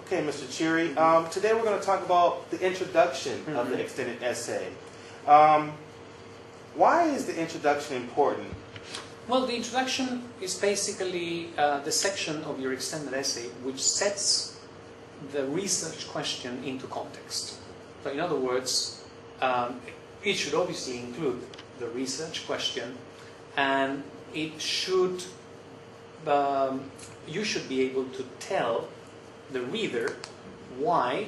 Okay, Mr. Cheery. Today we're going to talk about the introduction of the extended essay. Why is the introduction important? Well, the introduction is basically the section of your extended essay which sets the research question into context. So in other words, it should obviously include the research question, and it should you should be able to tell the reader why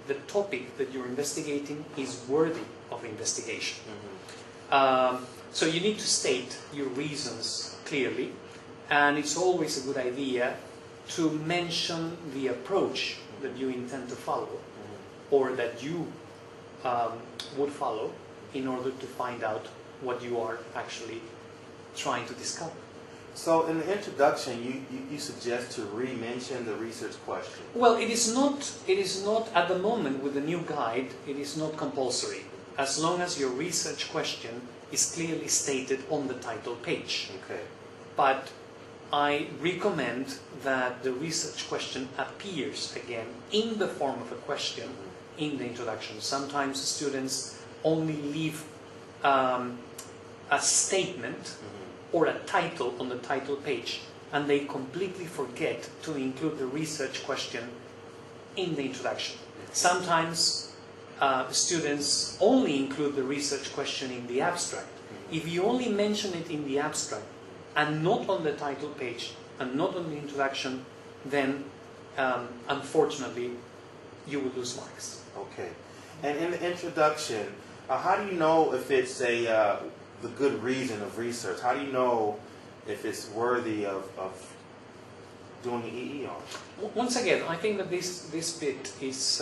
the topic that you're investigating is worthy of investigation. So you need to state your reasons clearly, and it's always a good idea to mention the approach that you intend to follow, or that you would follow in order to find out what you are actually trying to discover. So in the introduction, you suggest to re-mention the research question. Well, it is not at the moment with the new guide, it is not compulsory, as long as your research question is clearly stated on the title page. Okay. But I recommend that the research question appears again in the form of a question in the introduction. Sometimes students only leave a statement or a title on the title page, and they completely forget to include the research question in the introduction. Sometimes students only include the research question in the abstract. If you only mention it in the abstract and not on the title page and not on the introduction, then unfortunately you will lose marks. Okay. And in the introduction, how do you know if it's the good reason of research? How do you know if it's worthy of doing the EE on? Once again, I think that this bit is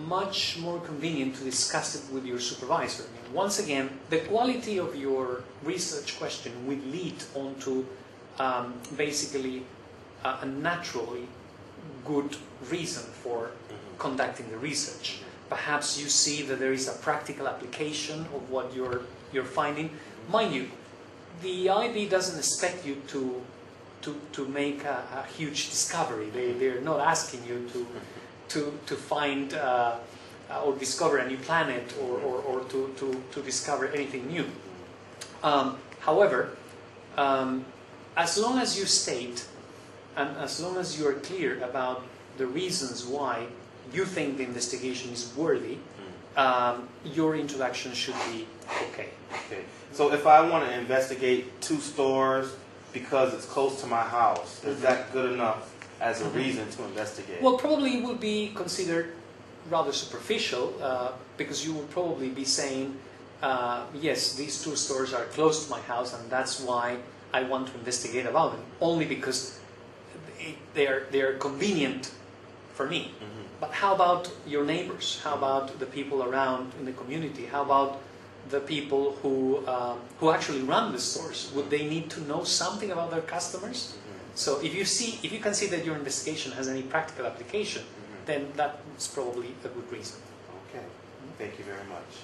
much more convenient to discuss it with your supervisor. Once again, the quality of your research question will lead on to basically a naturally good reason for conducting the research. Perhaps you see that there is a practical application of what you're finding. Mind you, the IB doesn't expect you to make a huge discovery. They're not asking you to find or discover a new planet or to discover anything new. However, as long as you state and as long as you are clear about the reasons why you think the investigation is worthy, your introduction should be okay. Okay. So if I want to investigate 2 stores because it's close to my house, is that good enough as a reason to investigate? Well, probably it would be considered rather superficial, because you would probably be saying, yes, these 2 stores are close to my house and that's why I want to investigate about them, only because they are convenient for me. But how about your neighbors? How about the people around in the community? How about the people who actually run the stores? Would they need to know something about their customers? So if you can see that your investigation has any practical application, then that's probably a good reason. Okay. Thank you very much.